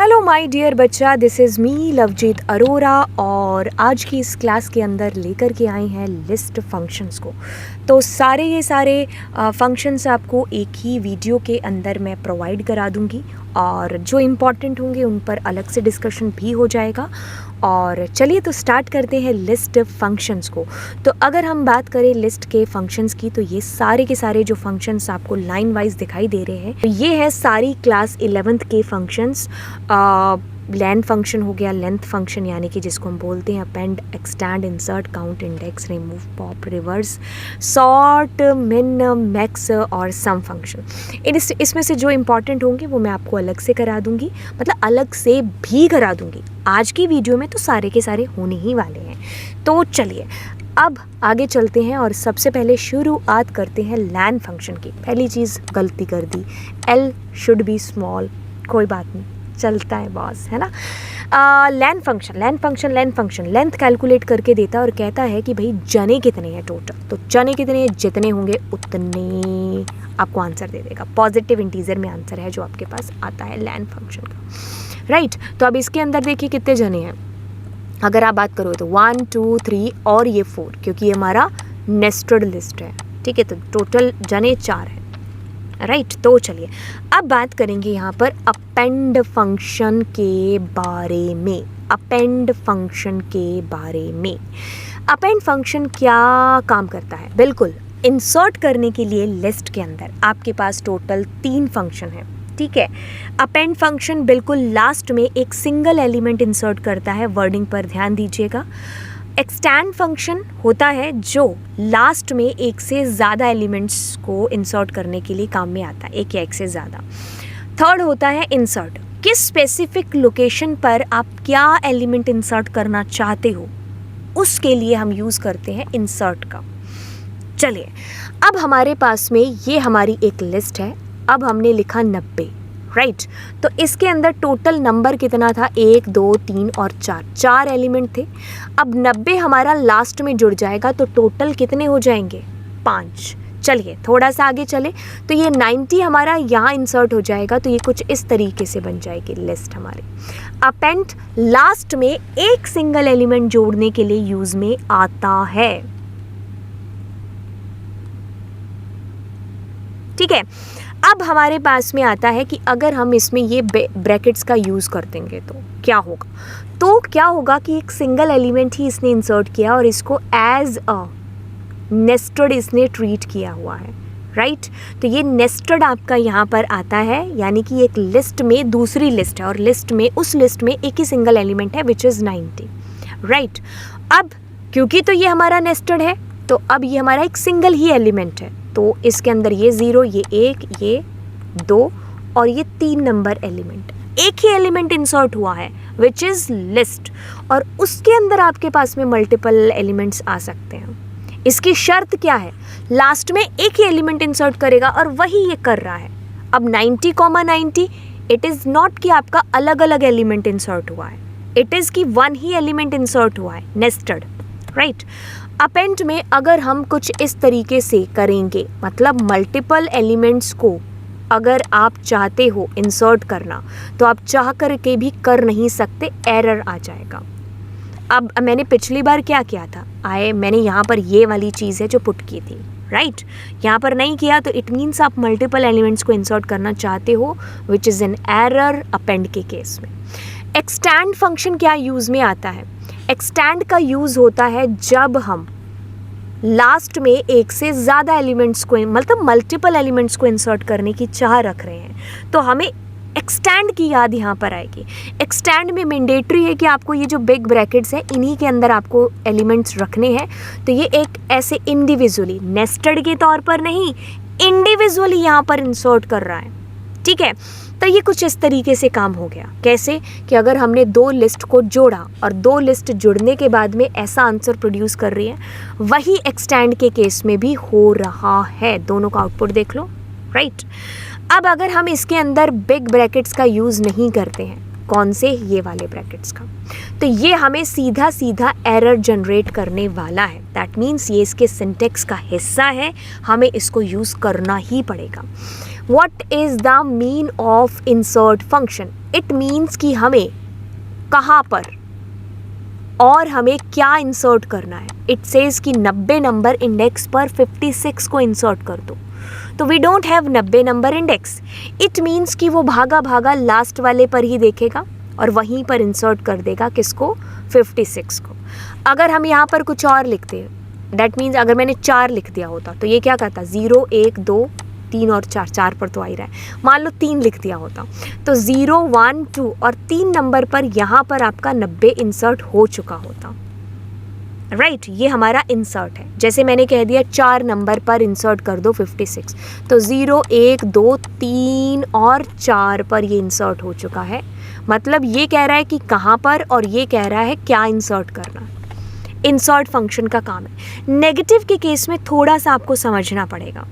Hello my dear बच्चा, this is me Lovejeet Arora और आज की इस क्लास के अंदर लेकर के आए हैं लिस्ट फंक्शंस को। तो ये सारे फंक्शंस आपको एक ही वीडियो के अंदर मैं प्रोवाइड करा दूंगी और जो इम्पॉर्टेंट होंगे उन पर अलग से डिस्कशन भी हो जाएगा। और चलिए तो स्टार्ट करते हैं लिस्ट फंक्शंस को। तो अगर हम बात करें लिस्ट के फंक्शंस की तो ये सारे के सारे जो फंक्शंस आपको लाइन वाइज दिखाई दे रहे हैं तो ये है सारी क्लास 11th के फंक्शंस। लेन फंक्शन हो गया, लेंथ फंक्शन यानी कि जिसको हम बोलते हैं append, extend, insert, count, index, remove, pop, reverse, sort, मिन, मैक्स और सम फंक्शन। इसमें से जो इम्पॉर्टेंट होंगे वो मैं आपको अलग से करा दूंगी, मतलब अलग से भी करा दूंगी। आज की वीडियो में तो सारे के सारे होने ही वाले हैं। तो चलिए अब आगे चलते हैं और सबसे पहले शुरुआत करते हैं लैन फंक्शन की। पहली चीज़ गलती कर दी, एल शुड बी स्मॉल, कोई बात नहीं, चलता है बॉस, है ना। लैन फंक्शन लेंथ कैलकुलेट करके देता है और कहता है कि भाई जने कितने हैं टोटल। तो जने कितने हैं, जितने होंगे उतने आपको आंसर दे देगा। पॉजिटिव इंटीजर में आंसर है जो आपके पास आता है लैन फंक्शन का, राइट। तो अब इसके अंदर देखिए कितने जने हैं। अगर आप बात करो तो 1 2 3 और ये 4, क्योंकि ये हमारा नेस्टेड लिस्ट है, ठीक है। तो टोटल जने 4 हैं, राइट। तो चलिए अब बात करेंगे यहाँ पर अपेंड फंक्शन के बारे में। अपेंड फंक्शन क्या काम करता है? बिल्कुल, इंसर्ट करने के लिए लिस्ट के अंदर आपके पास टोटल 3 फंक्शन है, ठीक है। अपेंड फंक्शन बिल्कुल लास्ट में एक सिंगल एलिमेंट इंसर्ट करता है, वर्डिंग पर ध्यान दीजिएगा। एक्सटेंड फंक्शन होता है जो लास्ट में एक से ज़्यादा एलिमेंट्स को इंसर्ट करने के लिए काम में आता है, एक या एक से ज़्यादा। थर्ड होता है इंसर्ट, किस स्पेसिफिक लोकेशन पर आप क्या एलिमेंट इंसर्ट करना चाहते हो उसके लिए हम यूज़ करते हैं इंसर्ट का। चलिए अब हमारे पास में ये हमारी एक लिस्ट है। अब हमने लिखा 90, राइट। तो इसके अंदर टोटल नंबर कितना था? 1 2 3 और 4 एलिमेंट थे। अब 90 हमारा लास्ट में जुड़ जाएगा तो टोटल कितने हो जाएंगे? 5। चलिए थोड़ा सा आगे चले तो ये 90 हमारा यहाँ इंसर्ट हो जाएगा। तो ये कुछ इस तरीके से बन जाएगी लिस्ट हमारी। अपेंड लास्ट में एक सिंगल एलिमेंट जोड़ने के लिए यूज में आता है, ठीक है। अब हमारे पास में आता है कि अगर हम इसमें ये ब्रैकेट्स का यूज़ कर देंगे तो क्या होगा? तो क्या होगा कि एक सिंगल एलिमेंट ही इसने इंसर्ट किया और इसको एज अ नेस्टेड इसने ट्रीट किया हुआ है, राइट। तो ये नेस्टेड आपका यहाँ पर आता है, यानी कि एक लिस्ट में दूसरी लिस्ट है और लिस्ट में उस लिस्ट में एक ही सिंगल एलिमेंट है विच इज़ 90, राइट। अब क्योंकि तो ये हमारा नेस्टेड है तो अब ये हमारा एक सिंगल ही एलिमेंट है, तो इसके अंदर ये 0, ये 1, ये 2 और ये 3 नंबर एलिमेंट, एक ही एलिमेंट इंसर्ट हुआ है विच इज़ लिस्ट। और उसके अंदर आपके पास में मल्टीपल एलिमेंट्स आ सकते हैं। इसकी शर्त क्या है? लास्ट में एक ही एलिमेंट इंसर्ट करेगा और वही ये कर रहा है। अब 90, इट इज़ नॉट कि आपका अलग अलग एलिमेंट इंसर्ट हुआ है, इट इज़ कि 1 ही एलिमेंट इंसर्ट हुआ है, नेस्टेड, राइट। अपेंड में अगर हम कुछ इस तरीके से करेंगे, मतलब मल्टीपल एलिमेंट्स को अगर आप चाहते हो इंसर्ट करना तो आप चाह कर के भी कर नहीं सकते, एरर आ जाएगा। अब मैंने पिछली बार क्या किया था, मैंने यहाँ पर ये वाली चीज़ है जो पुट की थी, राइट। यहाँ पर नहीं किया तो इट मीन्स आप मल्टीपल एलिमेंट्स को इंसर्ट करना चाहते हो which is an error append के केस में। एक्सटेंड फंक्शन क्या यूज़ में आता है? एक्सटेंड का यूज़ होता है जब हम लास्ट में एक से ज़्यादा एलिमेंट्स को, मतलब मल्टीपल एलिमेंट्स को इंसर्ट करने की चाह रख रहे हैं तो हमें एक्सटेंड की याद यहाँ पर आएगी। एक्सटेंड में मैंडेटरी है कि आपको ये जो बिग ब्रैकेट्स है इन्हीं के अंदर आपको एलिमेंट्स रखने हैं। तो ये एक ऐसे इंडिविजुअली, नेस्टेड के तौर पर नहीं, इंडिविजुअली यहाँ पर इंसर्ट कर रहा है, ठीक है। तो ये कुछ इस तरीके से काम हो गया। कैसे कि अगर हमने 2 लिस्ट को जोड़ा और 2 लिस्ट जुड़ने के बाद में ऐसा आंसर प्रोड्यूस कर रही है, वही एक्सटेंड के केस में भी हो रहा है। दोनों का आउटपुट देख लो, राइट। अब अगर हम इसके अंदर बिग ब्रैकेट्स का यूज़ नहीं करते हैं, कौन से? ये वाले ब्रैकेट्स का, तो ये हमें सीधा सीधा एरर जनरेट करने वाला है। दैट मीन्स ये इसके सिंटेक्स का हिस्सा है, हमें इसको यूज़ करना ही पड़ेगा। What is the mean of insert function? It means कि हमें कहाँ पर और हमें क्या इंसर्ट करना है. इट सेज कि 90 नंबर इंडेक्स पर 56 को इंसर्ट कर दो. तो we don't have 90 number index. It means कि वो भागा भागा लास्ट वाले पर ही देखेगा और वहीं पर इंसर्ट कर देगा किसको, 56 को. अगर हम यहाँ पर कुछ और लिखते हैं, दैट मीन्स अगर मैंने 4 लिख दिया होता तो ये क्या करता, 0 1 2 3 और 4 पर तो आ ही रहा है. मान लो 3 लिख दिया होता तो 0 1 2 और 3 नंबर पर यहाँ पर आपका 90 इंसर्ट हो चुका होता. राइट, ये हमारा इंसर्ट है. जैसे मैंने कह दिया 4 नंबर पर इंसर्ट कर दो 56, तो 0 1 2 3 और 4 पर ये इंसर्ट हो चुका है. मतलब ये कह रहा है कि कहाँ पर और ये कह रहा है क्या इंसर्ट करना है. इंसर्ट फंक्शन का काम है. नेगेटिव के केस में थोड़ा सा आपको समझना पड़ेगा.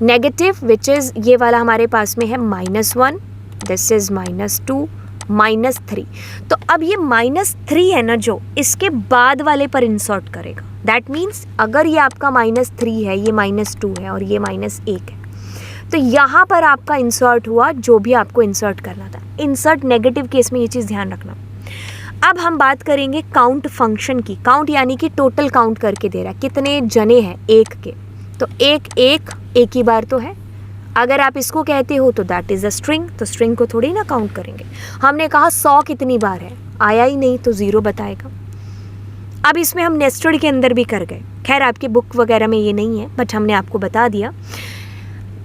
नेगेटिव विच इज़ ये वाला हमारे पास में है -1, दिस इज़ -2, -3. तो अब ये -3 है ना, जो इसके बाद वाले पर इंसर्ट करेगा. दैट मीन्स अगर ये आपका -3 है, ये -2 है और ये -1 है, तो यहाँ पर आपका इंसर्ट हुआ जो भी आपको इंसर्ट करना था. इंसर्ट नेगेटिव केस में ये चीज़ ध्यान रखना. अब हम बात करेंगे काउंट फंक्शन की. काउंट यानी कि टोटल काउंट करके दे रहा है कितने जने हैं एक के. तो एक ही बार तो है. अगर आप इसको कहते हो तो दैट इज़ अ स्ट्रिंग. तो स्ट्रिंग को थोड़ी ना काउंट करेंगे. हमने कहा 100 कितनी बार है, आया ही नहीं तो 0 बताएगा. अब इसमें हम नेस्टेड के अंदर भी कर गए. खैर आपकी बुक वगैरह में ये नहीं है बट हमने आपको बता दिया.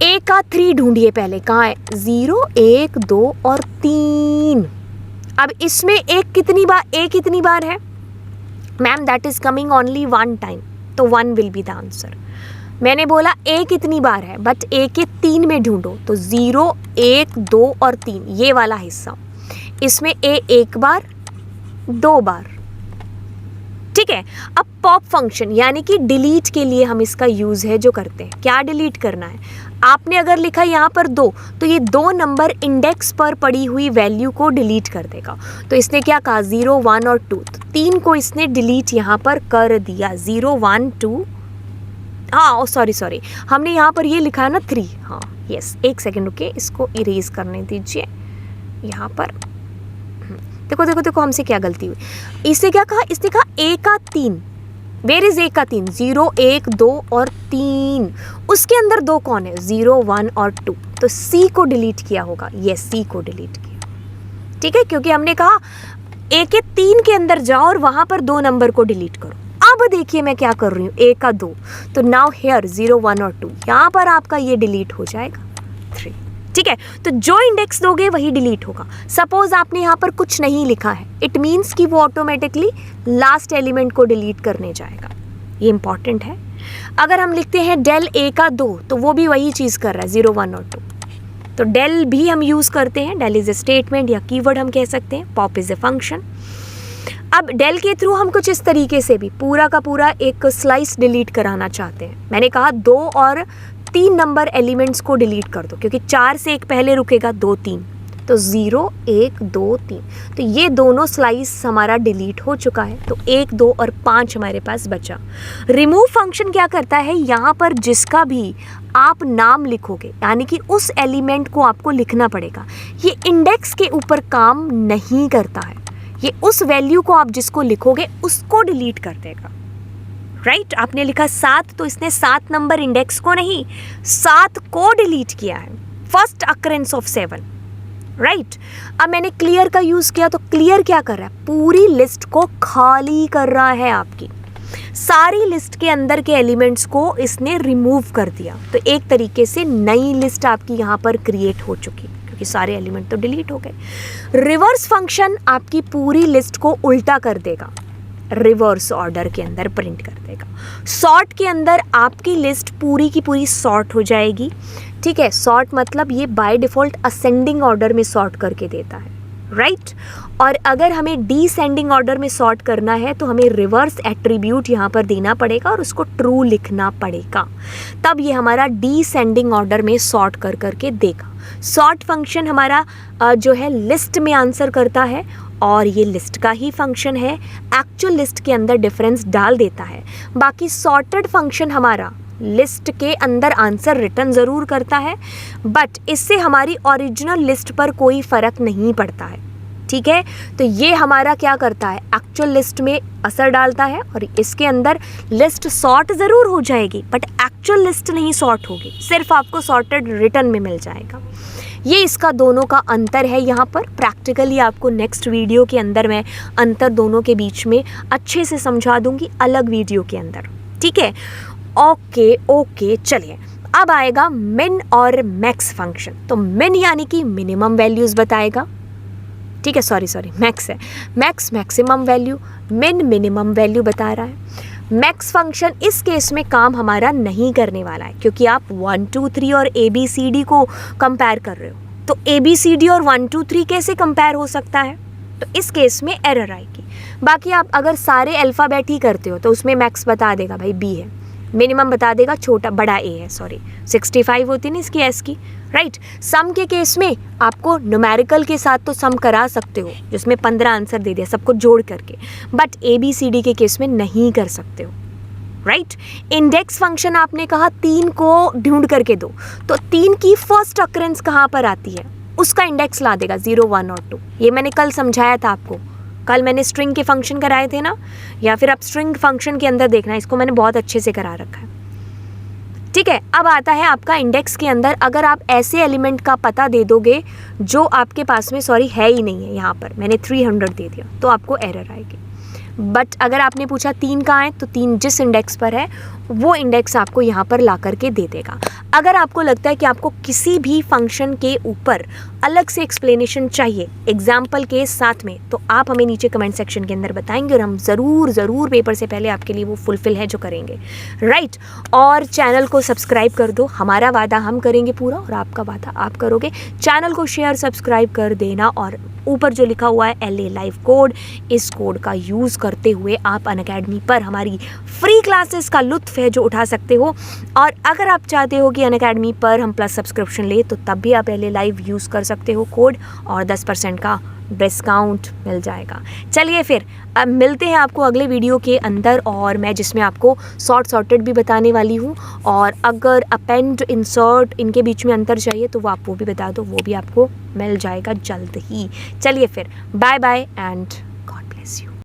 ए का 3 ढूंढिए पहले, कहाँ है, 0 1 2 और 3. अब इसमें एक कितनी बार है ma'am, that is coming only 1 time, तो 1 विल बी द आंसर. मैंने बोला ए कितनी बार है, बट ए के 3 में ढूंढो, तो 0 1 2 और 3 ये वाला हिस्सा. इसमें ए 1 बार 2 बार. ठीक है. अब पॉप फंक्शन यानी कि डिलीट के लिए हम इसका यूज़ है जो करते हैं. क्या डिलीट करना है, आपने अगर लिखा यहाँ पर 2 तो ये 2 नंबर इंडेक्स पर पड़ी हुई वैल्यू को डिलीट कर देगा. तो इसने क्या कहा, 0 1 और 2, तो 3 को इसने डिलीट यहाँ पर कर दिया. 0 1 2, हाँ सॉरी हमने यहाँ पर ये लिखा है ना 3. हाँ यस, एक सेकेंड रुके, इसको इरेज करने दीजिए. यहाँ पर देखो हमसे क्या गलती हुई. इसने क्या कहा, इसने कहा ए का 3. वेयर इज ए का 3, 0 1 2 और 3. उसके अंदर 2 कौन है, 0 1 और 2. तो सी को डिलीट किया होगा. यस, सी को डिलीट किया. ठीक है, क्योंकि हमने कहा ए के 3 के अंदर जाओ और वहाँ पर 2 नंबर को डिलीट करो. अब देखिए मैं क्या कर रही हूँ, ए का 2, तो नाउ हेयर 0 1 और 2, यहाँ पर आपका ये डिलीट हो जाएगा 3. ठीक है, तो जो इंडेक्स दोगे वही डिलीट होगा. सपोज आपने यहाँ पर कुछ नहीं लिखा है, इट मीन्स कि वो ऑटोमेटिकली लास्ट एलिमेंट को डिलीट करने जाएगा. ये इंपॉर्टेंट है. अगर हम लिखते हैं डेल ए का 2, तो वो भी वही चीज़ कर रहा है, 0 1 और 2. तो डेल भी हम यूज़ करते हैं. डेल इज़ ए स्टेटमेंट या कीवर्ड हम कह सकते हैं. Pop is a function. अब डेल के थ्रू हम कुछ इस तरीके से भी पूरा का पूरा एक स्लाइस डिलीट कराना चाहते हैं. मैंने कहा 2 और 3 नंबर एलिमेंट्स को डिलीट कर दो, क्योंकि 4 से एक पहले रुकेगा, 2 3, तो 0 1 2 3. तो ये दोनों स्लाइस हमारा डिलीट हो चुका है. तो 1 2 और 5 हमारे पास बचा. रिमूव फंक्शन क्या करता है, यहाँ पर जिसका भी आप नाम लिखोगे, यानी कि उस एलिमेंट को आपको लिखना पड़ेगा. ये इंडेक्स के ऊपर काम नहीं करता है. ये उस वैल्यू को आप जिसको लिखोगे उसको डिलीट कर देगा. राइट, आपने लिखा 7, तो इसने 7 नंबर इंडेक्स को नहीं, 7 को डिलीट किया है. First occurrence of 7. राइट. अब मैंने क्लियर का यूज़ किया, तो क्लियर क्या कर रहा है, पूरी लिस्ट को खाली कर रहा है. आपकी सारी लिस्ट के अंदर के एलिमेंट्स को इसने रिमूव कर दिया. तो एक तरीके से नई लिस्ट आपकी यहाँ पर क्रिएट हो चुकी, क्योंकि सारे एलिमेंट तो डिलीट हो गए. रिवर्स फंक्शन आपकी पूरी लिस्ट को उल्टा कर देगा, रिवर्स ऑर्डर के अंदर प्रिंट कर देगा. सॉर्ट के अंदर आपकी लिस्ट पूरी की पूरी सॉर्ट हो जाएगी. ठीक है, सॉर्ट मतलब ये बाय डिफ़ॉल्ट असेंडिंग ऑर्डर में सॉर्ट करके देता है. राइट. और अगर हमें डिसेंडिंग ऑर्डर में सॉर्ट करना है तो हमें रिवर्स एट्रीब्यूट यहाँ पर देना पड़ेगा और उसको ट्रू लिखना पड़ेगा, तब ये हमारा डिसेंडिंग ऑर्डर में सॉर्ट कर करके देगा. सॉर्ट फंक्शन हमारा जो है लिस्ट में आंसर करता है, और ये लिस्ट का ही फंक्शन है. एक्चुअल लिस्ट के अंदर डिफरेंस डाल देता है. बाकी सॉर्टेड फंक्शन हमारा लिस्ट के अंदर आंसर रिटर्न ज़रूर करता है, बट इससे हमारी ओरिजिनल लिस्ट पर कोई फ़र्क नहीं पड़ता है, ठीक है। तो ये हमारा क्या करता है, एक्चुअल लिस्ट में असर डालता है, और इसके अंदर लिस्ट सॉर्ट ज़रूर हो जाएगी बट एक्चुअल लिस्ट नहीं सॉर्ट होगी, सिर्फ आपको सॉर्टेड रिटर्न में मिल जाएगा। ये इसका दोनों का अंतर है। यहाँ पर प्रैक्टिकली आपको नेक्स्ट वीडियो के अंदर मैं अंतर दोनों के बीच में अच्छे से समझा दूंगी अलग वीडियो के अंदर, ठीक है। ओके, चलिए अब आएगा मिन और मैक्स फंक्शन। तो मिन यानी कि मिनिमम वैल्यूज़ बताएगा, ठीक है, सॉरी मैक्स है, मैक्स मैक्सिमम वैल्यू, मिन मिनिमम वैल्यू बता रहा है। मैक्स फंक्शन इस केस में काम हमारा नहीं करने वाला है, क्योंकि आप 1 2 3 और ABCD को कंपेयर कर रहे हो। तो ABCD और 1 2 3 कैसे कंपेयर हो सकता है, तो इस केस में एरर आएगी। बाकी आप अगर सारे अल्फ़ाबेट ही करते हो तो उसमें मैक्स बता देगा भाई B है, मिनिमम बता देगा बड़ा A है, 65 होती ना इसकी S की, राइट। सम के केस में आपको न्यूमेरिकल के साथ तो सम करा सकते हो, जिसमें 15 आंसर दे दिया सबको जोड़ करके, बट ABCD के केस में नहीं कर सकते हो, राइट। इंडेक्स फंक्शन आपने कहा 3 को ढूंढ करके दो, तो 3 की फर्स्ट अकरेंस कहाँ पर आती है उसका इंडेक्स ला देगा 0 1 और 2। ये मैंने कल समझाया था आपको, कल मैंने स्ट्रिंग के फंक्शन कराए थे ना, या फिर आप स्ट्रिंग फंक्शन के अंदर देखना, इसको मैंने बहुत अच्छे से करा रखा है, ठीक है। अब आता है आपका इंडेक्स के अंदर, अगर आप ऐसे एलिमेंट का पता दे दोगे जो आपके पास में है ही नहीं है, यहाँ पर मैंने 300 दे दिया, तो आपको एरर आएगी। बट अगर आपने पूछा 3 कहाँ है, तो 3 जिस इंडेक्स पर है वो इंडेक्स आपको यहाँ पर ला करके दे देगा। अगर आपको लगता है कि आपको किसी भी फंक्शन के ऊपर अलग से एक्सप्लेनेशन चाहिए एग्जाम्पल के साथ में, तो आप हमें नीचे कमेंट सेक्शन के अंदर बताएंगे, और हम ज़रूर पेपर से पहले आपके लिए वो फुलफिल है जो करेंगे, राइट। और चैनल को सब्सक्राइब कर दो, हमारा वादा हम करेंगे पूरा और आपका वादा आप करोगे। चैनल को शेयर सब्सक्राइब कर देना, और ऊपर जो लिखा हुआ है LA लाइव कोड, इस कोड का यूज़ करते हुए आप अनअकैडमी पर हमारी फ्री क्लासेस का लुत्फ़ है जो उठा सकते हो। और अगर आप चाहते हो कि अनअकैडमी पर हम प्लस सब्सक्रिप्शन ले, तो तब भी आप LA लाइव यूज़ कर सकते हो कोड, और 10% का डिस्काउंट मिल जाएगा। चलिए फिर अब मिलते हैं आपको अगले वीडियो के अंदर, और मैं जिसमें आपको सॉर्टेड भी बताने वाली हूँ, और अगर अपेंड इंसर्ट इनके बीच में अंतर चाहिए तो वो भी बता दो, वो भी आपको मिल जाएगा जल्द ही। चलिए फिर bye bye and God bless you.